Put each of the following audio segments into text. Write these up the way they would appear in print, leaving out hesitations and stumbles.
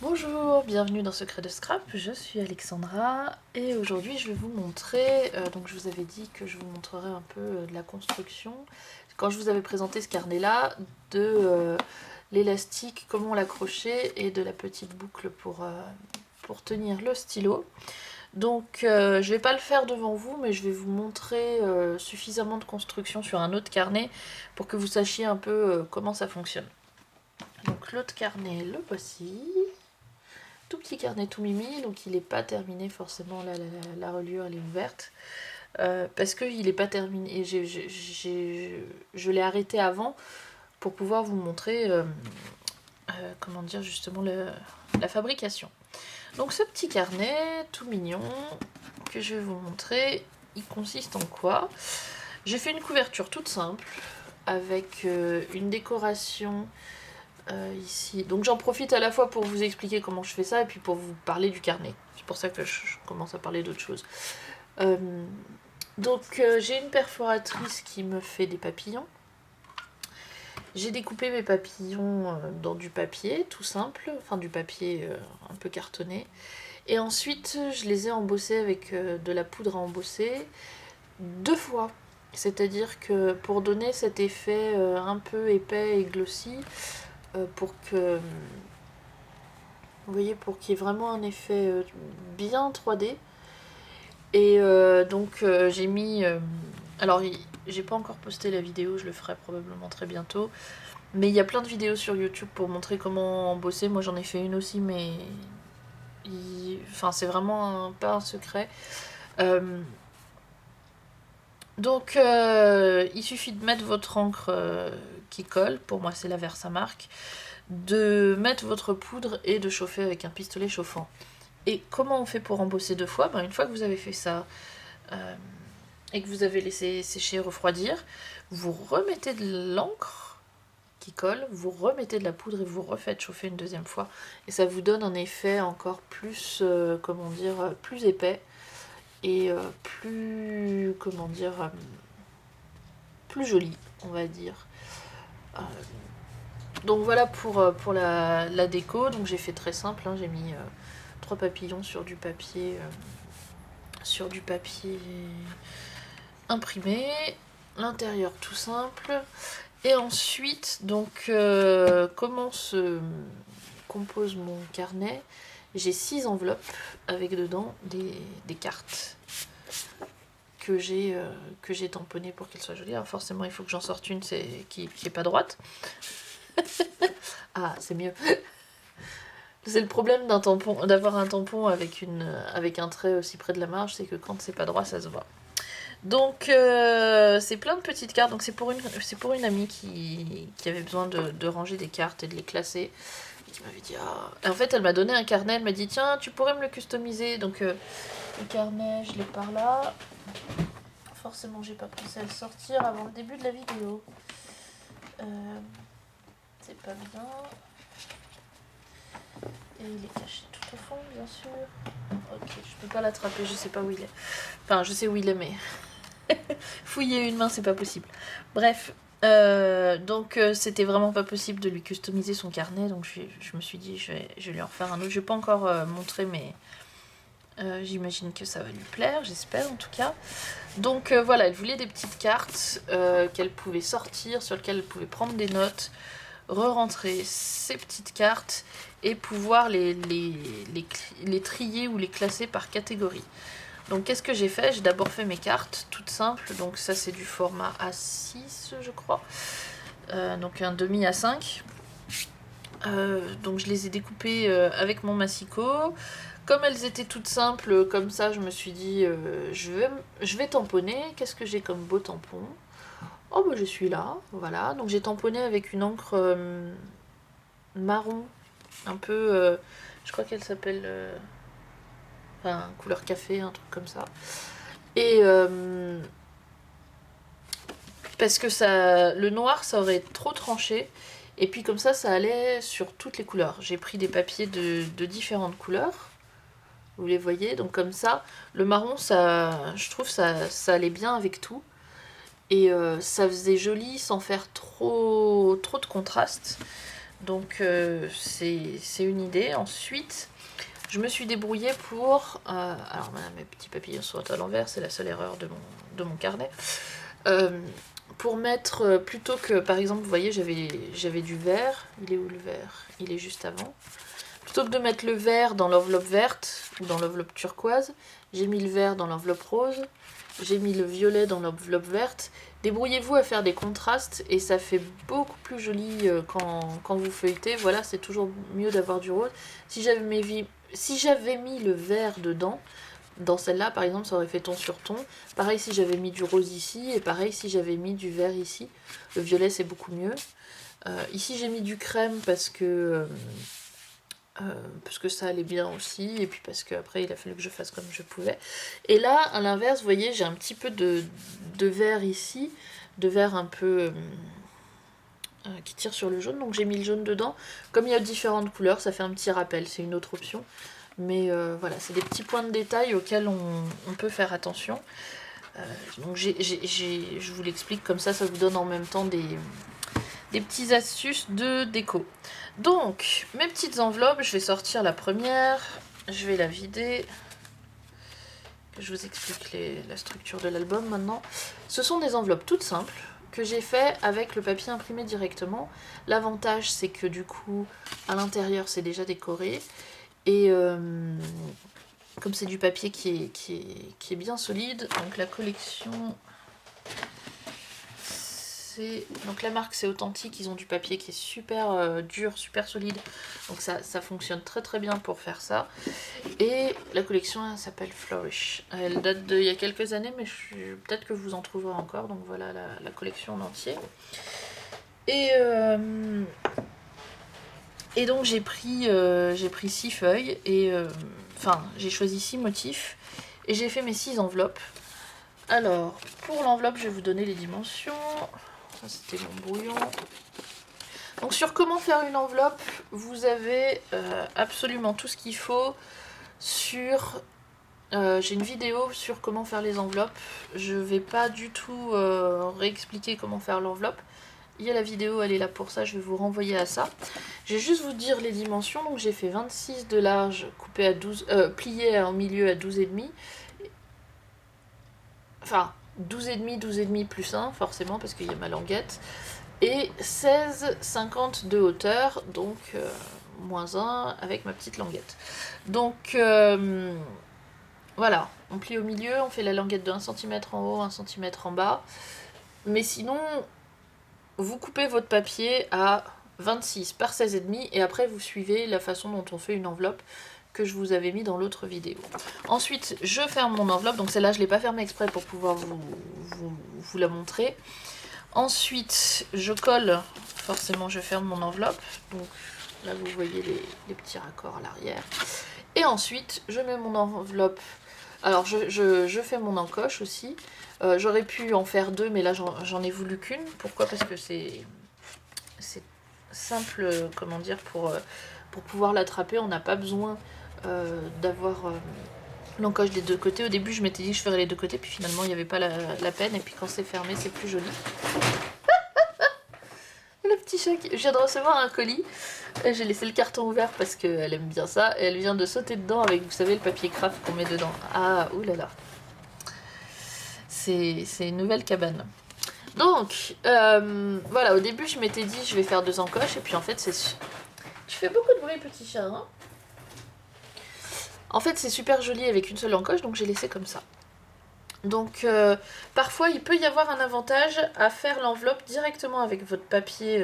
Bonjour, bienvenue dans Secret de Scrap, je suis Alexandra et aujourd'hui je vais vous montrer, donc je vous avais dit que je vous montrerai un peu de la construction, quand je vous avais présenté ce carnet là, de l'élastique, comment l'accrocher et de la petite boucle pour tenir le stylo. Donc je vais pas le faire devant vous mais je vais vous montrer suffisamment de construction sur un autre carnet pour que vous sachiez un peu comment ça fonctionne. Donc l'autre carnet, le voici. Tout petit carnet tout mimi, donc il n'est pas terminé forcément, là, la reliure elle est ouverte, parce qu'il n'est pas terminé, et je l'ai arrêté avant pour pouvoir vous montrer, comment dire justement, la fabrication. Donc ce petit carnet tout mignon que je vais vous montrer, il consiste en quoi? J'ai fait une couverture toute simple, avec une décoration ici. Donc j'en profite à la fois pour vous expliquer comment je fais ça et puis pour vous parler du carnet. C'est pour ça que je commence à parler d'autre chose. Euh, j'ai une perforatrice qui me fait des papillons. J'ai découpé mes papillons dans du papier tout simple, enfin du papier un peu cartonné. Et ensuite je les ai embossés avec de la poudre à embosser 2 fois. C'est-à-dire que pour donner cet effet un peu épais et glossy, pour que vous voyez, pour qu'il y ait vraiment un effet bien 3D. Et j'ai mis... alors, j'ai pas encore posté la vidéo, je le ferai probablement très bientôt. Mais il y a plein de vidéos sur YouTube pour montrer comment bosser. Moi j'en ai fait une aussi, mais... Enfin, c'est vraiment pas un secret. Euh, il suffit de mettre votre encre qui colle. Pour moi, c'est la Versamark. De mettre votre poudre et de chauffer avec un pistolet chauffant. Et comment on fait pour embosser 2 fois? Une fois que vous avez fait ça et que vous avez laissé sécher, refroidir, vous remettez de l'encre qui colle, vous remettez de la poudre et vous refaites chauffer une 2e fois. Et ça vous donne un effet encore plus, comment dire, plus épais et plus, comment dire, plus joli, on va dire. Euh, donc voilà pour la déco. Donc j'ai fait très simple, hein, j'ai mis 3 papillons sur du papier imprimé, l'intérieur tout simple. Et ensuite, comment se compose mon carnet? J'ai 6 enveloppes avec dedans des cartes que j'ai tamponnées pour qu'elles soient jolies. Alors forcément, il faut que j'en sorte une qui est pas droite. Ah, c'est mieux. C'est le problème d'avoir un tampon avec un trait aussi près de la marge, c'est que quand c'est pas droit, ça se voit. Donc c'est plein de petites cartes. Donc c'est pour une amie qui avait besoin de ranger des cartes et de les classer. Et qui m'avait dit ah. En fait, elle m'a donné un carnet. Elle m'a dit tiens, tu pourrais me le customiser. Donc le carnet, je l'ai par là. Forcément, j'ai pas pensé à le sortir avant le début de la vidéo. C'est pas bien. Et il est caché tout au fond, bien sûr. Ok, je peux pas l'attraper, je sais pas où il est. Enfin, je sais où il est, mais fouiller une main, c'est pas possible. Bref, c'était vraiment pas possible de lui customiser son carnet, donc je me suis dit, je vais lui en refaire un autre. Je vais pas encore montrer, mais j'imagine que ça va lui plaire, j'espère en tout cas. Donc voilà, elle voulait des petites cartes qu'elle pouvait sortir, sur lesquelles elle pouvait prendre des notes, re-rentrer ces petites cartes et pouvoir les trier ou les classer par catégorie. Donc qu'est-ce que j'ai fait? J'ai d'abord fait mes cartes, toutes simples. Donc ça c'est du format A6 je crois. Donc un demi A5. Donc je les ai découpées avec mon massicot. Comme elles étaient toutes simples comme ça, je me suis dit je vais tamponner. Qu'est-ce que j'ai comme beau tampon? Oh bah je suis là, voilà. Donc j'ai tamponné avec une encre marron, un peu, je crois qu'elle s'appelle, enfin couleur café, un truc comme ça. Et parce que le noir ça aurait trop tranché. Et puis comme ça allait sur toutes les couleurs. J'ai pris des papiers de différentes couleurs. Vous les voyez, donc comme ça, le marron, je trouve ça allait bien avec tout. Et ça faisait joli sans faire trop de contraste. Donc c'est une idée. Ensuite, je me suis débrouillée pour... alors mes petits papillons sont à l'envers, c'est la seule erreur de mon carnet. Pour mettre, plutôt que, par exemple, vous voyez, j'avais du vert. Il est où le vert? Il est juste avant. Plutôt que de mettre le vert dans l'enveloppe verte ou dans l'enveloppe turquoise, j'ai mis le vert dans l'enveloppe rose, j'ai mis le violet dans l'enveloppe verte. Débrouillez-vous à faire des contrastes et ça fait beaucoup plus joli quand vous feuilletez. Voilà, c'est toujours mieux d'avoir du rose. Si j'avais mis le vert dedans, dans celle-là, par exemple, ça aurait fait ton sur ton. Pareil si j'avais mis du rose ici, et pareil si j'avais mis du vert ici. Le violet, c'est beaucoup mieux. Ici, j'ai mis du crème parce que ça allait bien aussi, et puis parce qu'après, il a fallu que je fasse comme je pouvais. Et là, à l'inverse, vous voyez, j'ai un petit peu de vert ici, de vert un peu... qui tire sur le jaune, donc j'ai mis le jaune dedans. Comme il y a différentes couleurs, ça fait un petit rappel, c'est une autre option. Mais voilà, c'est des petits points de détail auxquels on peut faire attention. Donc je vous l'explique comme ça vous donne en même temps des petites astuces de déco. Donc, mes petites enveloppes, je vais sortir la première, je vais la vider. Je vous explique la structure de l'album maintenant. Ce sont des enveloppes toutes simples que j'ai fait avec le papier imprimé directement. L'avantage, c'est que du coup, à l'intérieur, c'est déjà décoré. Et comme c'est du papier qui est bien solide, donc la collection, donc la marque c'est Authentique, ils ont du papier qui est super dur, super solide, donc ça fonctionne très très bien pour faire ça. Et la collection elle s'appelle Flourish, elle date d'il y a quelques années, mais peut-être que vous en trouverez encore, donc voilà la collection en entier. Et donc j'ai pris 6 feuilles, et enfin j'ai choisi 6 motifs, et j'ai fait mes 6 enveloppes. Alors, pour l'enveloppe, je vais vous donner les dimensions. Ça, c'était mon brouillon. Donc, sur comment faire une enveloppe, vous avez absolument tout ce qu'il faut sur... j'ai une vidéo sur comment faire les enveloppes. Je vais pas du tout réexpliquer comment faire l'enveloppe. Il y a la vidéo, elle est là pour ça, je vais vous renvoyer à ça. Je vais juste vous dire les dimensions. Donc, j'ai fait 26 de large, coupé à 12, plié en milieu à 12,5. Enfin, 12,5 plus 1, forcément, parce qu'il y a ma languette. Et 16,50 de hauteur, donc moins 1 avec ma petite languette. Donc, voilà, on plie au milieu, on fait la languette de 1 cm en haut, 1 cm en bas. Mais sinon, vous coupez votre papier à 26 par 16,5 et après vous suivez la façon dont on fait une enveloppe que je vous avais mis dans l'autre vidéo. Ensuite, je ferme mon enveloppe, donc celle-là je ne l'ai pas fermée exprès pour pouvoir vous la montrer. Ensuite, je colle, forcément je ferme mon enveloppe, donc là vous voyez les petits raccords à l'arrière. Et ensuite, je mets mon enveloppe, alors je fais mon encoche aussi. J'aurais pu en faire 2, mais là j'en ai voulu qu'une. Pourquoi? Parce que c'est simple, comment dire, pour pouvoir l'attraper, on n'a pas besoin d'avoir l'encoche des deux côtés. Au début, je m'étais dit que je ferais les deux côtés, puis finalement, il n'y avait pas la peine. Et puis quand c'est fermé, c'est plus joli. Le petit chat je viens de recevoir un colis. J'ai laissé le carton ouvert parce qu'elle aime bien ça. Et elle vient de sauter dedans avec, vous savez, le papier craft qu'on met dedans. Ah, oulala. C'est une nouvelle cabane. Donc, voilà, au début, je m'étais dit, je vais faire 2 encoches. Et puis en fait, je fais beaucoup de bruit, petit chat, hein. En fait, c'est super joli avec une seule encoche, donc j'ai laissé comme ça. Donc, parfois, il peut y avoir un avantage à faire l'enveloppe directement avec votre papier,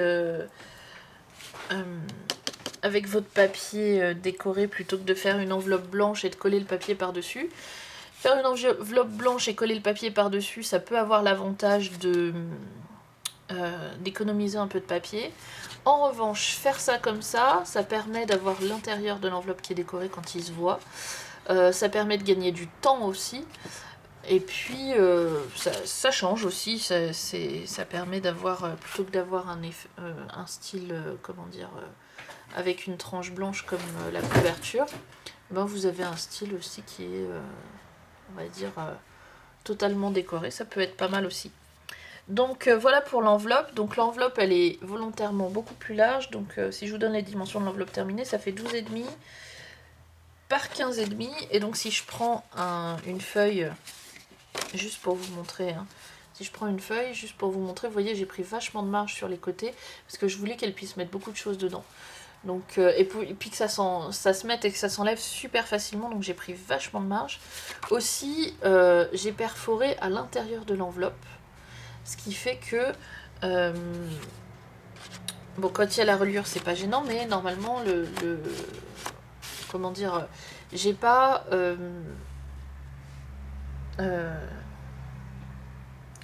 décoré plutôt que de faire une enveloppe blanche et de coller le papier par-dessus. Faire une enveloppe blanche et coller le papier par-dessus, ça peut avoir l'avantage d'économiser un peu de papier. En revanche, faire ça comme ça permet d'avoir l'intérieur de l'enveloppe qui est décoré quand il se voit. Ça permet de gagner du temps aussi. Et puis, ça change aussi. Ça permet d'avoir, plutôt que d'avoir un style, comment dire, avec une tranche blanche comme la couverture, ben vous avez un style aussi qui est, on va dire, totalement décoré. Ça peut être pas mal aussi. Donc voilà pour l'enveloppe. Donc l'enveloppe elle est volontairement beaucoup plus large. Donc si je vous donne les dimensions de l'enveloppe terminée, ça fait 12,5 par 15,5. Et donc si je prends une feuille, juste pour vous montrer, hein, si je prends une feuille, juste pour vous montrer, vous voyez j'ai pris vachement de marge sur les côtés, parce que je voulais qu'elle puisse mettre beaucoup de choses dedans. Donc, et puis que ça se mette et que ça s'enlève super facilement, donc j'ai pris vachement de marge. Aussi, j'ai perforé à l'intérieur de l'enveloppe. Ce qui fait que, bon, quand il y a la reliure, c'est pas gênant, mais normalement, comment dire, j'ai pas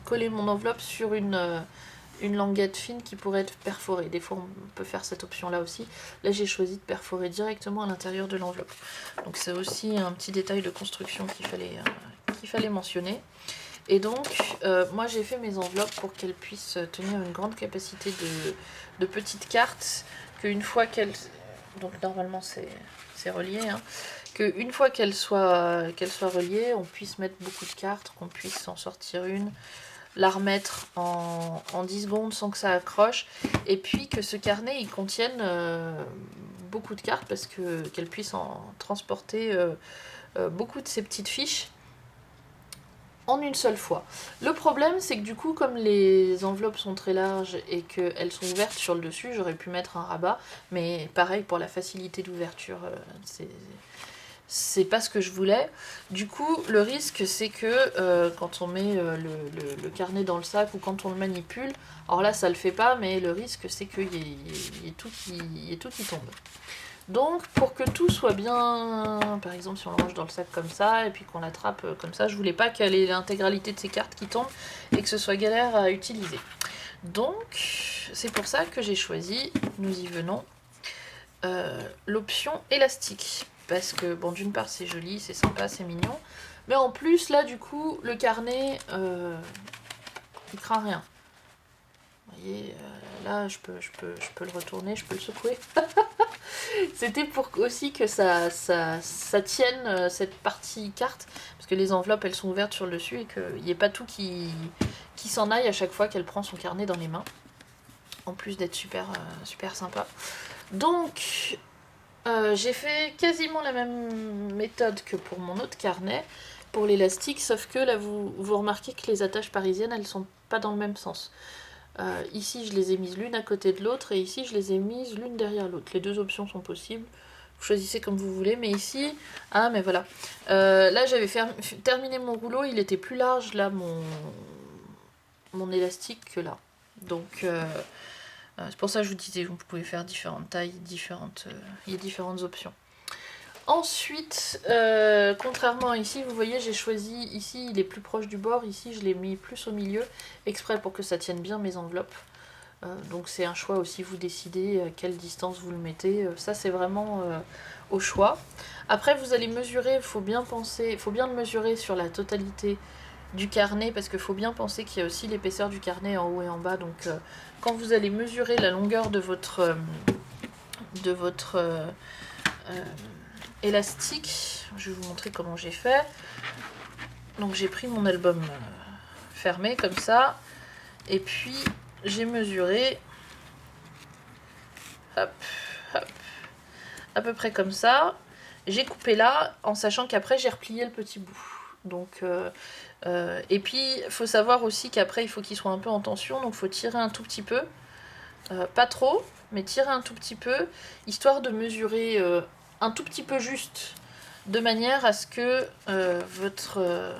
collé mon enveloppe sur une languette fine qui pourrait être perforée. Des fois, on peut faire cette option-là aussi. Là, j'ai choisi de perforer directement à l'intérieur de l'enveloppe. Donc, c'est aussi un petit détail de construction qu'il fallait mentionner. Et donc, moi j'ai fait mes enveloppes pour qu'elles puissent tenir une grande capacité de petites cartes, qu'une fois qu'elles... Donc normalement c'est relié, hein, qu'une fois qu'elles soient reliées, on puisse mettre beaucoup de cartes, qu'on puisse en sortir une, la remettre en 10 secondes sans que ça accroche, et puis que ce carnet il contienne beaucoup de cartes, parce qu'elle puisse en transporter beaucoup de ces petites fiches en une seule fois. Le problème, c'est que du coup, comme les enveloppes sont très larges et qu'elles sont ouvertes sur le dessus, j'aurais pu mettre un rabat, mais pareil, pour la facilité d'ouverture, c'est pas ce que je voulais. Du coup, le risque, c'est que quand on met le carnet dans le sac ou quand on le manipule, alors là, ça le fait pas, mais le risque, c'est qu'il y ait tout qui tombe. Donc, pour que tout soit bien, par exemple, si on le range dans le sac comme ça, et puis qu'on l'attrape comme ça, je voulais pas qu'elle ait l'intégralité de ces cartes qui tombent, et que ce soit galère à utiliser. Donc, c'est pour ça que j'ai choisi, nous y venons, l'option élastique. Parce que, bon, d'une part, c'est joli, c'est sympa, c'est mignon, mais en plus, là, du coup, le carnet, il craint rien. Vous voyez, là, je peux le retourner, je peux le secouer. C'était pour aussi que ça tienne cette partie carte, parce que les enveloppes elles sont ouvertes sur le dessus et qu'il n'y ait pas tout qui s'en aille à chaque fois qu'elle prend son carnet dans les mains. En plus d'être super sympa. Donc j'ai fait quasiment la même méthode que pour mon autre carnet, pour l'élastique, sauf que là vous remarquez que les attaches parisiennes elles sont pas dans le même sens. Ici je les ai mises l'une à côté de l'autre et ici je les ai mises l'une derrière l'autre. Les deux options sont possibles, vous choisissez comme vous voulez, mais ici, ah mais voilà, là j'avais terminé mon rouleau, il était plus large là mon élastique que là. Donc c'est pour ça que je vous disais, vous pouvez faire différentes tailles, il y a différentes options. Ensuite, contrairement à ici, vous voyez, j'ai choisi, ici il est plus proche du bord, ici je l'ai mis plus au milieu, exprès pour que ça tienne bien mes enveloppes. Donc c'est un choix aussi, vous décidez à quelle distance vous le mettez, ça c'est vraiment au choix. Après vous allez mesurer, il faut bien le mesurer sur la totalité du carnet, parce qu'il faut bien penser qu'il y a aussi l'épaisseur du carnet en haut et en bas, donc quand vous allez mesurer la longueur de votre élastique, je vais vous montrer comment j'ai fait. Donc j'ai pris mon album fermé comme ça, et puis j'ai mesuré, hop, hop, à peu près comme ça. J'ai coupé là, en sachant qu'après j'ai replié le petit bout. Donc, et puis il faut savoir aussi qu'après il faut qu'il soit un peu en tension, donc il faut tirer un tout petit peu, pas trop, mais tirer un tout petit peu, histoire de mesurer un tout petit peu juste, de manière à ce que votre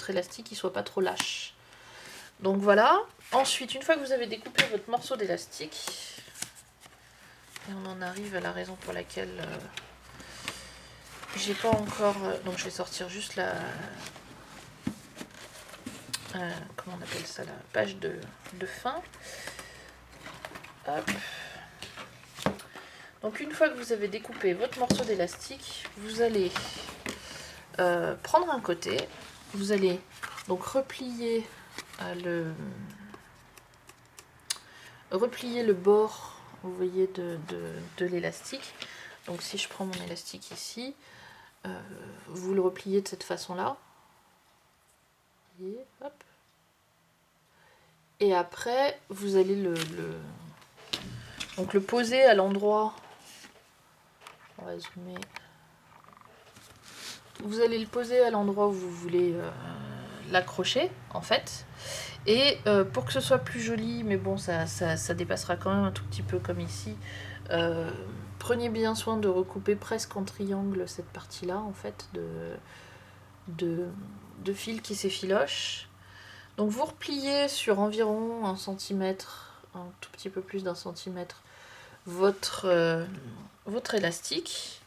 élastique il soit pas trop lâche. Donc voilà. Ensuite, une fois que vous avez découpé votre morceau d'élastique, et on en arrive à la raison pour laquelle j'ai pas encore... donc je vais sortir juste la... comment on appelle ça, la page de fin. Hop. Donc une fois que vous avez découpé votre morceau d'élastique, vous allez prendre un côté, vous allez donc replier le bord, vous voyez, de l'élastique. Donc si je prends mon élastique ici, vous le repliez de cette façon-là. Hop. Et après, vous allez donc le poser à l'endroit. On va zoomer. Vous allez le poser à l'endroit où vous voulez l'accrocher, en fait. Et pour que ce soit plus joli, mais bon, ça dépassera quand même un tout petit peu comme ici, prenez bien soin de recouper presque en triangle cette partie-là, en fait, de fil qui s'effiloche. Donc vous repliez sur environ 1 centimètre, un tout petit peu plus d'1 centimètre, votre élastique.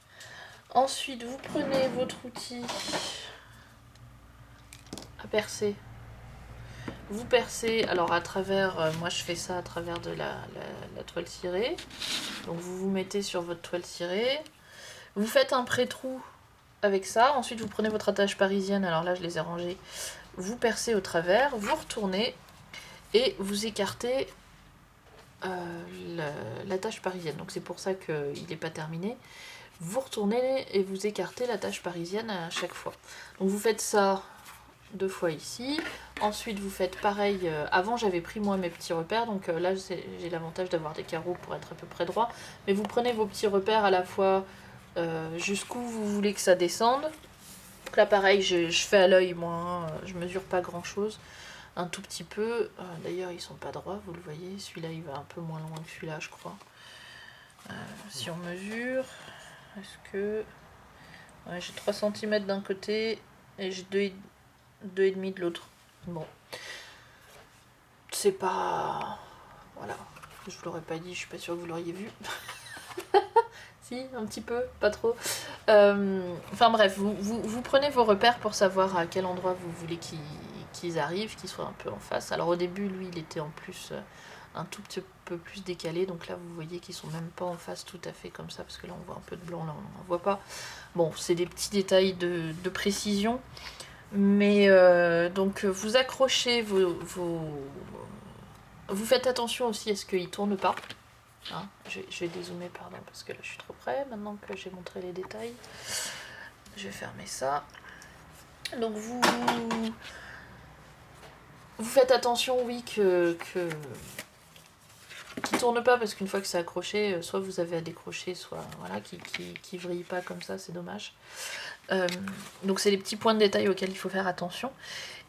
Ensuite, vous prenez votre outil à percer. Vous percez, alors à travers, moi je fais ça à travers de la toile cirée. Donc vous vous mettez sur votre toile cirée. Vous faites un pré-trou avec ça. Ensuite, vous prenez votre attache parisienne. Alors là, je les ai rangées. Vous percez au travers, vous retournez et vous écartez l'attache parisienne. Donc c'est pour ça qu'il n'est pas terminé. Vous retournez et vous écartez l'attache parisienne à chaque fois. Donc vous faites ça 2 fois ici. Ensuite vous faites pareil. Avant j'avais pris moi mes petits repères. Donc là j'ai l'avantage d'avoir des carreaux pour être à peu près droit. Mais vous prenez vos petits repères à la fois jusqu'où vous voulez que ça descende. Donc là pareil je fais à l'œil moi. Hein, je mesure pas grand chose. Un tout petit peu. D'ailleurs ils sont pas droits, vous le voyez. Celui-là il va un peu moins loin que celui-là je crois. Si on mesure, est-ce que... Ouais, j'ai 3 cm d'un côté et j'ai 2,5 de l'autre. Bon. C'est pas... Voilà. Je vous l'aurais pas dit, je suis pas sûre que vous l'auriez vu. Si, un petit peu, pas trop. Enfin bref, vous prenez vos repères pour savoir à quel endroit vous voulez qu'ils arrivent, qu'ils soient un peu en face. Alors au début, lui, il était en plus un tout petit peu plus décalé. Donc là, vous voyez qu'ils sont même pas en face tout à fait comme ça, parce que là, on voit un peu de blanc, là, on n'en voit pas. Bon, c'est des petits détails de précision. Mais donc, vous accrochez vous faites attention aussi à ce qu'ils ne tournent pas. Hein, je vais dézoomer, pardon, parce que là je suis trop près, maintenant que j'ai montré les détails. Je vais fermer ça. Donc vous faites attention, oui, qu'ils ne tournent pas, parce qu'une fois que c'est accroché, soit vous avez à décrocher, soit voilà, qui vrille pas comme ça, c'est dommage. Donc c'est les petits points de détail auxquels il faut faire attention.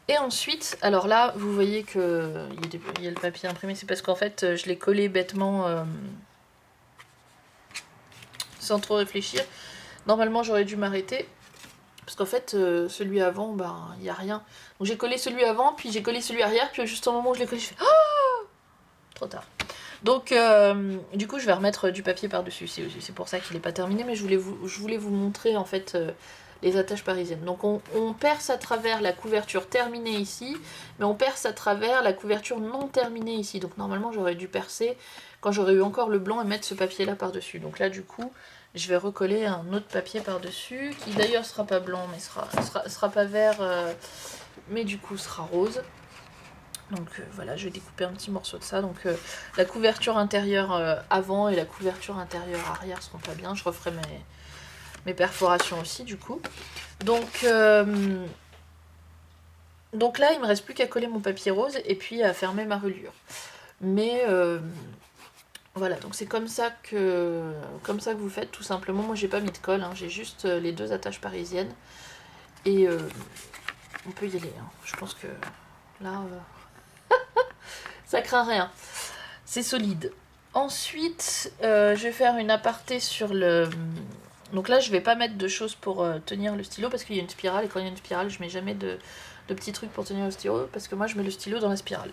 Et ensuite, alors là, vous voyez que il y a le papier imprimé, c'est parce qu'en fait, je l'ai collé bêtement sans trop réfléchir. Normalement, j'aurais dû m'arrêter, parce qu'en fait, celui avant, ben, il n'y a rien. Donc j'ai collé celui avant, puis j'ai collé celui arrière, puis juste au moment où je l'ai collé, je fais oh, trop tard. Donc, du coup, je vais remettre du papier par-dessus. C'est pour ça qu'il n'est pas terminé, mais je voulais vous montrer, en fait... les attaches parisiennes. Donc on perce à travers la couverture terminée ici, mais on perce à travers la couverture non terminée ici. Donc normalement j'aurais dû percer quand j'aurais eu encore le blanc et mettre ce papier là par-dessus. Donc là du coup je vais recoller un autre papier par-dessus, qui d'ailleurs sera pas blanc, mais sera pas vert, mais du coup sera rose. Donc voilà, je vais découper un petit morceau de ça. Donc la couverture intérieure avant et la couverture intérieure arrière seront pas bien. Je referai mes perforations aussi du coup. Donc là il me reste plus qu'à coller mon papier rose et puis à fermer ma reliure. Mais voilà, donc c'est comme ça que vous faites tout simplement. Moi j'ai pas mis de colle, hein, j'ai juste les 2 attaches parisiennes. Et on peut y aller, hein. Je pense que là ça craint rien. C'est solide. Ensuite je vais faire une aparté sur le... Donc là, je vais pas mettre de choses pour tenir le stylo, parce qu'il y a une spirale, et quand il y a une spirale, je mets jamais de petits trucs pour tenir le stylo, parce que moi, je mets le stylo dans la spirale.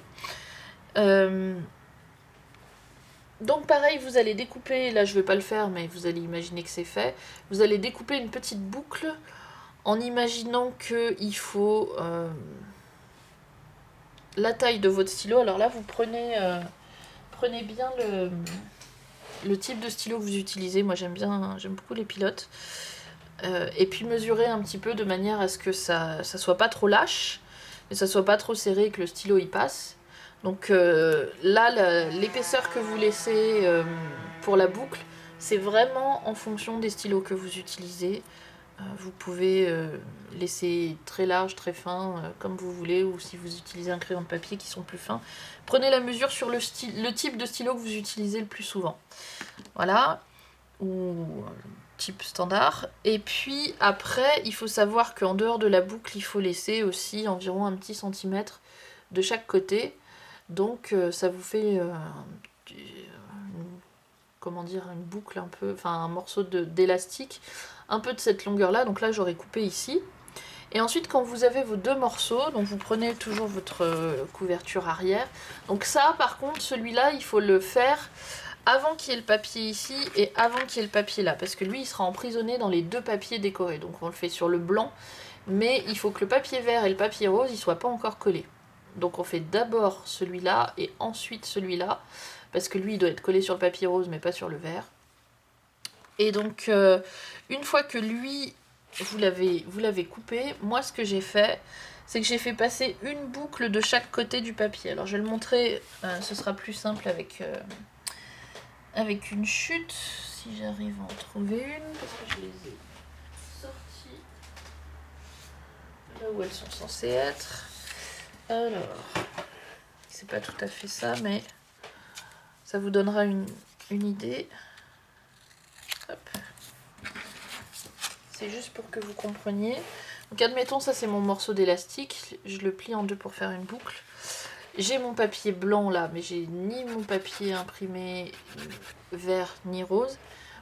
Donc pareil, vous allez découper, là je vais pas le faire, mais vous allez imaginer que c'est fait. Vous allez découper une petite boucle, en imaginant qu'il faut la taille de votre stylo. Alors là, vous prenez bien le type de stylo que vous utilisez. Moi j'aime beaucoup les pilotes. Et puis mesurer un petit peu de manière à ce que ça soit pas trop lâche, mais ça soit pas trop serré et que le stylo y passe. Donc là, l'épaisseur que vous laissez pour la boucle, c'est vraiment en fonction des stylos que vous utilisez. Vous pouvez laisser très large, très fin, comme vous voulez, ou si vous utilisez un crayon de papier qui sont plus fins. Prenez la mesure sur le type de stylo que vous utilisez le plus souvent. Voilà, ou type standard. Et puis après, il faut savoir qu'en dehors de la boucle, il faut laisser aussi environ un petit centimètre de chaque côté. Donc ça vous fait comment dire, une boucle un peu, enfin un morceau d'élastique, un peu de cette longueur là, donc là j'aurais coupé ici. Et ensuite quand vous avez vos deux morceaux, donc vous prenez toujours votre couverture arrière, donc ça par contre celui-là il faut le faire avant qu'il y ait le papier ici et avant qu'il y ait le papier là, parce que lui il sera emprisonné dans les deux papiers décorés, donc on le fait sur le blanc, mais il faut que le papier vert et le papier rose ils soient pas encore collés. Donc on fait d'abord celui-là et ensuite celui-là, parce que lui il doit être collé sur le papier rose mais pas sur le vert. Et donc une fois que lui vous l'avez coupé, moi ce que j'ai fait, c'est que j'ai fait passer une boucle de chaque côté du papier. Alors je vais le montrer, ce sera plus simple avec une chute, si j'arrive à en trouver une, parce que je les ai sorties là où elles sont censées être. Alors, c'est pas tout à fait ça, mais ça vous donnera une idée. Hop. C'est juste pour que vous compreniez. Donc admettons, ça c'est mon morceau d'élastique, je le plie en deux pour faire une boucle. J'ai mon papier blanc là, mais j'ai ni mon papier imprimé vert ni rose.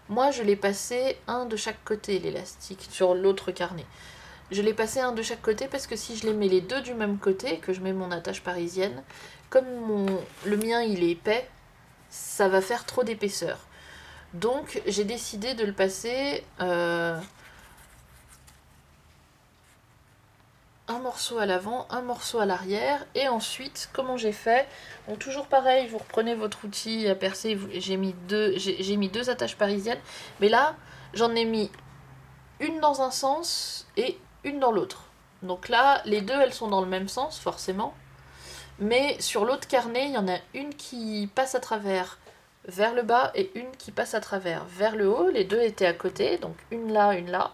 Moi je l'ai passé un de chaque côté, l'élastique, sur l'autre carnet. Je l'ai passé un de chaque côté parce que si je les mets les deux du même côté, que je mets mon attache parisienne, comme le mien il est épais, ça va faire trop d'épaisseur. Donc j'ai décidé de le passer un morceau à l'avant, un morceau à l'arrière, et ensuite comment j'ai fait, donc toujours pareil, vous reprenez votre outil à percer, j'ai mis deux attaches parisiennes, mais là j'en ai mis une dans un sens et une dans l'autre. Donc là, les deux, elles sont dans le même sens, forcément. Mais sur l'autre carnet, il y en a une qui passe à travers vers le bas et une qui passe à travers vers le haut. Les deux étaient à côté, donc une là, une là.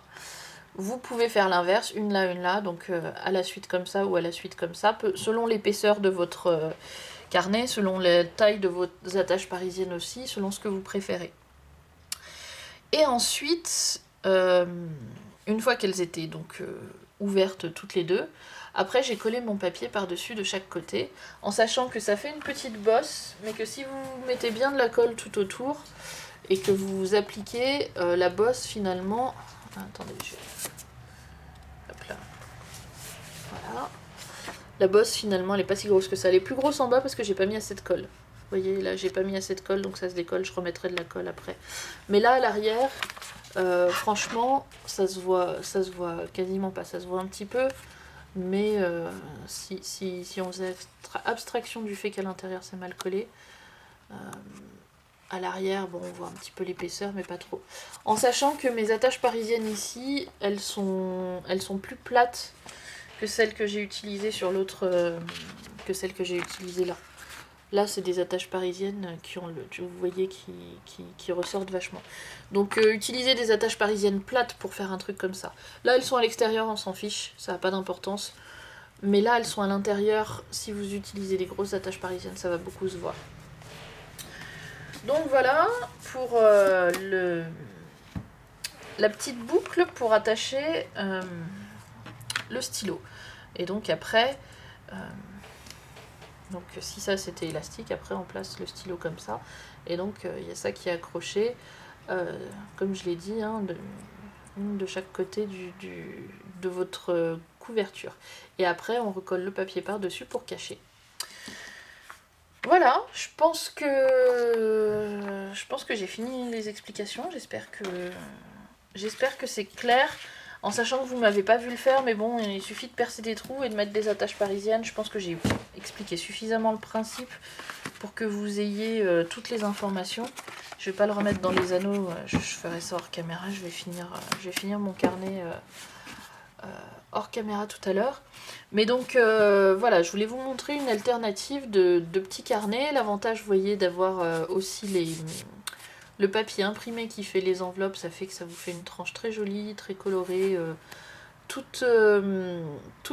Vous pouvez faire l'inverse, une là, donc à la suite comme ça ou à la suite comme ça, selon l'épaisseur de votre carnet, selon la taille de vos attaches parisiennes aussi, selon ce que vous préférez. Et ensuite, une fois qu'elles étaient donc ouvertes toutes les deux, après j'ai collé mon papier par-dessus de chaque côté, en sachant que ça fait une petite bosse, mais que si vous mettez bien de la colle tout autour, et que vous appliquez la bosse finalement... Attendez, hop là. Voilà. La bosse finalement elle est pas si grosse que ça, elle est plus grosse en bas parce que j'ai pas mis assez de colle. Vous voyez là j'ai pas mis assez de colle donc ça se décolle, je remettrai de la colle après. Mais là à l'arrière... franchement, ça se voit quasiment pas, ça se voit un petit peu, mais si on faisait abstraction du fait qu'à l'intérieur c'est mal collé, à l'arrière, bon, on voit un petit peu l'épaisseur, mais pas trop. En sachant que mes attaches parisiennes ici, elles sont plus plates que celles que j'ai utilisées sur l'autre, que celles que j'ai utilisées là. Là, c'est des attaches parisiennes qui ont vous voyez, qui ressortent vachement. Donc, utilisez des attaches parisiennes plates pour faire un truc comme ça. Là, elles sont à l'extérieur, on s'en fiche, ça n'a pas d'importance. Mais là, elles sont à l'intérieur. Si vous utilisez des grosses attaches parisiennes, ça va beaucoup se voir. Donc voilà, pour la petite boucle pour attacher le stylo. Et donc après... donc si ça c'était élastique, après on place le stylo comme ça. Et donc il y a ça qui est accroché, comme je l'ai dit, hein, une de chaque côté de votre couverture. Et après on recolle le papier par-dessus pour cacher. Voilà, je pense que j'ai fini les explications. J'espère que c'est clair. En sachant que vous ne m'avez pas vu le faire, mais bon, il suffit de percer des trous et de mettre des attaches parisiennes. Je pense que j'ai expliqué suffisamment le principe pour que vous ayez toutes les informations. Je vais pas le remettre dans les anneaux, je ferai ça hors caméra. Je vais finir mon carnet hors caméra tout à l'heure. Mais donc voilà, je voulais vous montrer une alternative de petits carnets. L'avantage, vous voyez, d'avoir aussi Le papier imprimé qui fait les enveloppes, ça fait que ça vous fait une tranche très jolie, très colorée, toute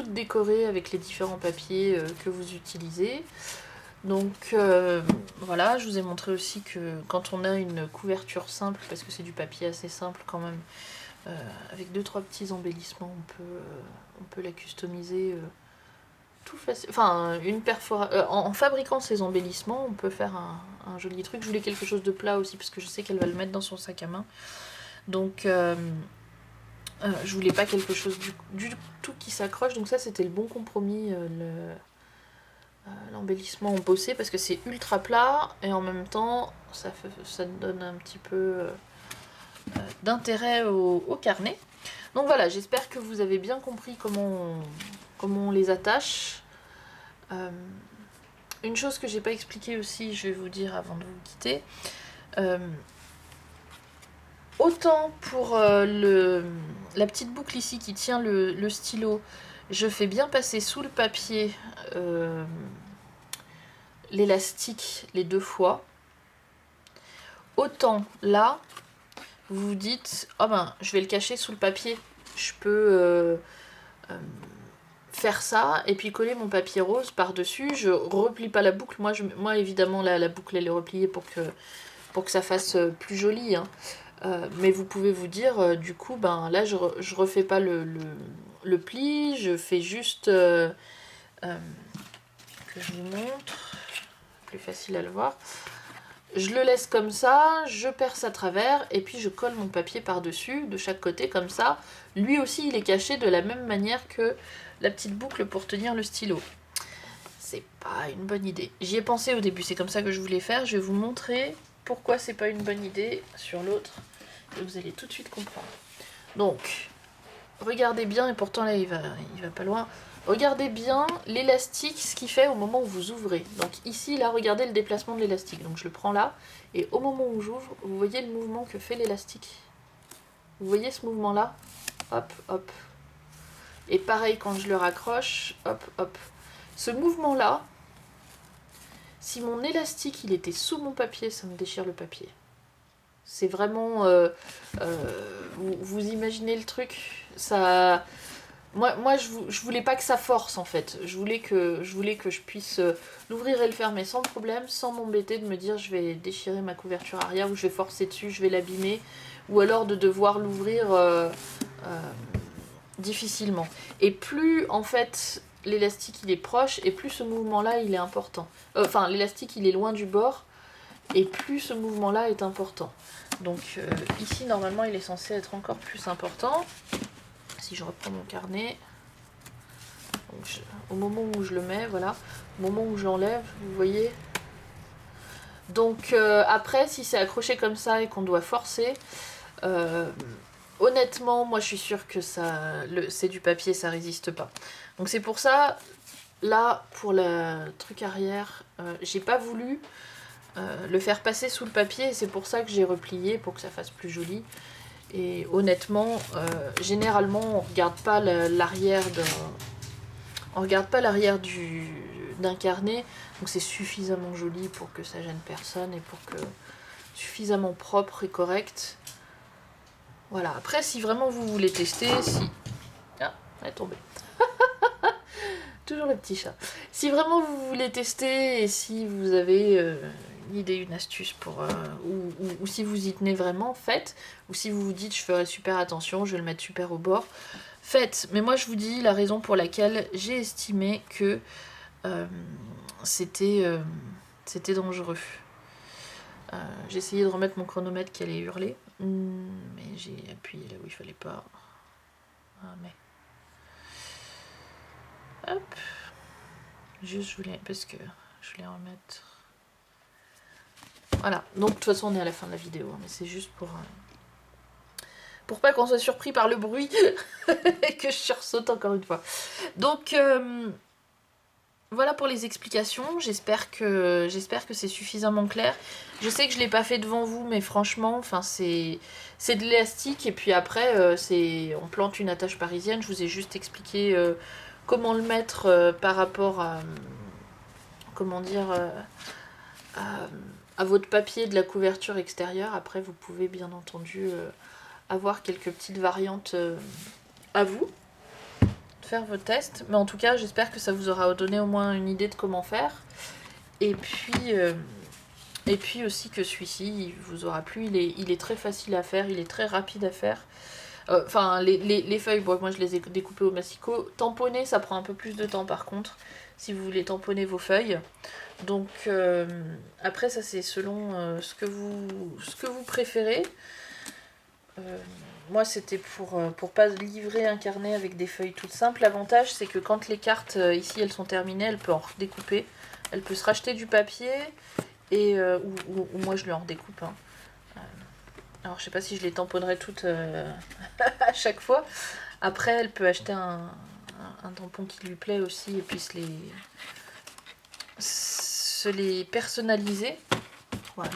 décorée avec les différents papiers que vous utilisez. Donc voilà, je vous ai montré aussi que quand on a une couverture simple, parce que c'est du papier assez simple quand même, avec 2-3 petits embellissements, on peut la customiser tout facile. Enfin, en fabriquant ces embellissements, on peut faire un joli truc. Je voulais quelque chose de plat aussi, parce que je sais qu'elle va le mettre dans son sac à main. Donc je voulais pas quelque chose du tout qui s'accroche. Donc ça, c'était le bon compromis, l'embellissement en bossé, parce que c'est ultra plat, et en même temps, ça donne un petit peu d'intérêt au carnet. Donc voilà, j'espère que vous avez bien compris comment on les attache. Une chose que j'ai pas expliquée aussi, je vais vous dire avant de vous quitter. Autant pour la petite boucle ici qui tient le stylo, je fais bien passer sous le papier l'élastique les 2 fois. Autant là, vous vous dites, oh ben, je vais le cacher sous le papier. Je peux faire ça et puis coller mon papier rose par-dessus. Je replie pas la boucle. Moi évidemment, la boucle, elle est repliée pour que ça fasse plus joli. Hein. Mais vous pouvez vous dire, du coup, ben là, je refais pas le pli. Je fais juste... que je vous montre. Plus facile à le voir. Je le laisse comme ça, je perce à travers et puis je colle mon papier par-dessus de chaque côté comme ça. Lui aussi il est caché de la même manière que la petite boucle pour tenir le stylo. C'est pas une bonne idée. J'y ai pensé au début, c'est comme ça que je voulais faire. Je vais vous montrer pourquoi c'est pas une bonne idée sur l'autre et vous allez tout de suite comprendre. Donc, regardez bien, et pourtant là il va pas loin. Regardez bien l'élastique, ce qu'il fait au moment où vous ouvrez. Donc ici, là, regardez le déplacement de l'élastique. Donc je le prends là, et au moment où j'ouvre, vous voyez le mouvement que fait l'élastique. Vous voyez ce mouvement-là? Hop, hop. Et pareil, quand je le raccroche, hop, hop. Ce mouvement-là, si mon élastique, il était sous mon papier, ça me déchire le papier. C'est vraiment... vous imaginez le truc? Ça... Moi je voulais pas que ça force en fait. Je voulais que je puisse l'ouvrir et le fermer sans problème, sans m'embêter de me dire je vais déchirer ma couverture arrière ou je vais forcer dessus, je vais l'abîmer, ou alors de devoir l'ouvrir difficilement. Et plus en fait l'élastique il est proche, et plus ce mouvement là il est important. Enfin l'élastique il est loin du bord, et plus ce mouvement là est important. Donc ici normalement il est censé être encore plus important. Si je reprends mon carnet, donc au moment où je le mets, voilà, au moment où je l'enlève, vous voyez. Donc après, si c'est accroché comme ça et qu'on doit forcer, honnêtement, moi je suis sûre que c'est du papier, ça résiste pas. Donc c'est pour ça, là, pour le truc arrière, j'ai pas voulu le faire passer sous le papier, et c'est pour ça que j'ai replié, pour que ça fasse plus joli. Et honnêtement, généralement, on regarde pas l'arrière d'un carnet, donc c'est suffisamment joli pour que ça gêne personne et pour que suffisamment propre et correct. Voilà. Après, si vraiment vous voulez tester, ah, elle est tombée. Toujours le petit chat. Si vraiment vous voulez tester et si vous avez une idée, une astuce pour ou si vous y tenez vraiment, faites. Ou si vous vous dites je ferai super attention, je vais le mettre super au bord, faites. Mais moi je vous dis la raison pour laquelle j'ai estimé que c'était dangereux. J'ai essayé de remettre mon chronomètre qui allait hurler, mais j'ai appuyé là où il fallait pas. Ah mais. Hop. Juste je voulais. Parce que je voulais remettre. Voilà. Donc de toute façon on est à la fin de la vidéo, hein, mais c'est juste pour pas qu'on soit surpris par le bruit et que je sursaute encore une fois. Donc voilà pour les explications, j'espère que c'est suffisamment clair. Je sais que je l'ai pas fait devant vous, mais franchement, enfin c'est de l'élastique, et puis après on plante une attache parisienne. Je vous ai juste expliqué comment le mettre par rapport à comment dire à votre papier de la couverture extérieure. Après, vous pouvez bien entendu avoir quelques petites variantes à vous, faire vos tests. Mais en tout cas, j'espère que ça vous aura donné au moins une idée de comment faire. Et puis aussi que celui-ci, il vous aura plu. Il est très facile à faire, il est très rapide à faire. Enfin, les feuilles, bon, moi je les ai découpées au massicot. Tamponner, ça prend un peu plus de temps par contre, si vous voulez tamponner vos feuilles. Donc après, ça c'est selon ce que vous préférez. Moi c'était pour pas livrer un carnet avec des feuilles toutes simples. L'avantage c'est que quand les cartes ici elles sont terminées, elle peut en redécouper. Elle peut se racheter du papier et ou moi je lui en redécoupe. Hein. Alors je sais pas si je les tamponnerai toutes à chaque fois. Après elle peut acheter un tampon qui lui plaît aussi et puis se les personnaliser. Voilà.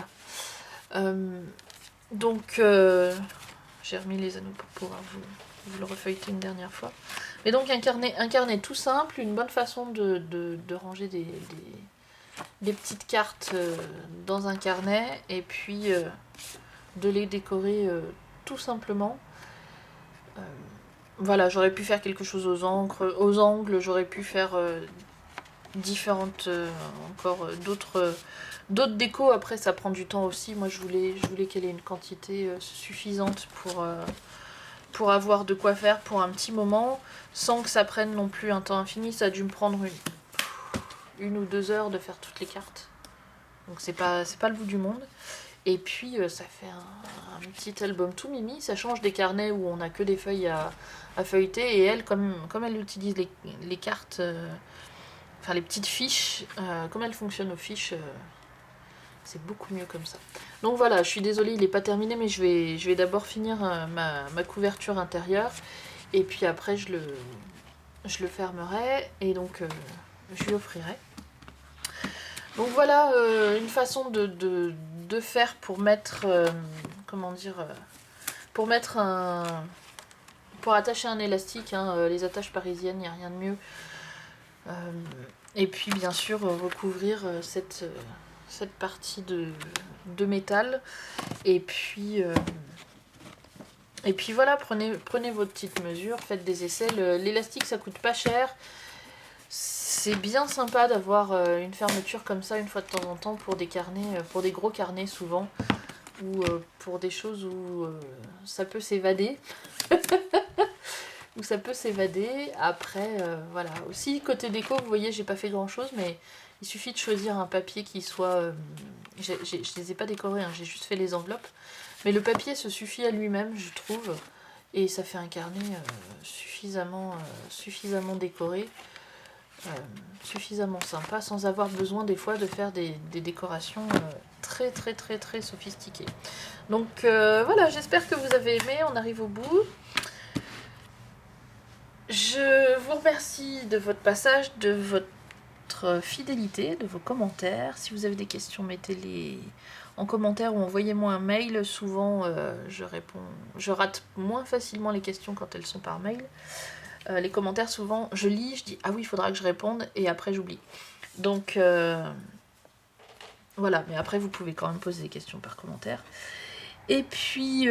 Donc j'ai remis les anneaux pour pouvoir vous le refeuilleter une dernière fois. Mais donc un carnet tout simple, une bonne façon de ranger des petites cartes dans un carnet et puis de les décorer tout simplement. Voilà, j'aurais pu faire quelque chose aux angles, j'aurais pu faire différentes encore d'autres décos. Après ça prend du temps aussi. Moi je voulais qu'elle ait une quantité suffisante pour avoir de quoi faire pour un petit moment sans que ça prenne non plus un temps infini. Ça a dû me prendre une ou 2 heures de faire toutes les cartes, donc c'est pas le bout du monde. Et puis ça fait un petit album tout mimi. Ça change des carnets où on a que des feuilles à feuilleter, et elle, comme elle utilise les cartes, enfin les petites fiches, comme elle fonctionne aux fiches, c'est beaucoup mieux comme ça. Donc voilà, je suis désolée, il n'est pas terminé, mais je vais d'abord finir ma couverture intérieure, et puis après je le fermerai, et donc je lui offrirai. Donc voilà une façon de faire pour mettre, comment dire, pour mettre pour attacher un élastique, hein, les attaches parisiennes, il n'y a rien de mieux. Et puis bien sûr recouvrir cette partie de métal. Et puis voilà, prenez votre petite mesure, faites des essais. L'élastique ça coûte pas cher. C'est bien sympa d'avoir une fermeture comme ça une fois de temps en temps pour des carnets, pour des gros carnets souvent, ou pour des choses où ça peut s'évader. Où ça peut s'évader. Après, voilà. Aussi, côté déco, vous voyez, j'ai pas fait grand chose, mais il suffit de choisir un papier qui soit... je les ai pas décorés, hein, j'ai juste fait les enveloppes. Mais le papier se suffit à lui-même, je trouve. Et ça fait un carnet suffisamment décoré. Suffisamment sympa, sans avoir besoin des fois de faire des décorations très très très très sophistiquées. Donc voilà, j'espère que vous avez aimé, on arrive au bout. Je vous remercie de votre passage, de votre fidélité, de vos commentaires. Si vous avez des questions, mettez-les en commentaire ou envoyez-moi un mail. Souvent, je rate moins facilement les questions quand elles sont par mail. Les commentaires, souvent, je lis, je dis « Ah oui, il faudra que je réponde » et après, j'oublie. Donc, voilà. Mais après, vous pouvez quand même poser des questions par commentaire. Et puis...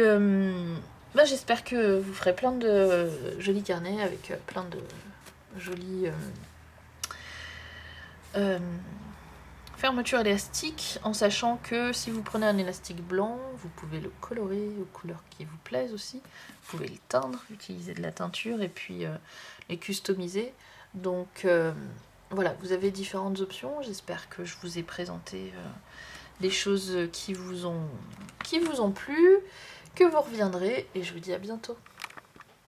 j'espère que vous ferez plein de jolis carnets avec plein de jolies fermetures élastiques, en sachant que si vous prenez un élastique blanc, vous pouvez le colorer aux couleurs qui vous plaisent aussi. Vous pouvez le teindre, utiliser de la teinture et puis les customiser. Donc voilà, vous avez différentes options. J'espère que je vous ai présenté des choses qui vous ont plu, que vous reviendrez, et je vous dis à bientôt.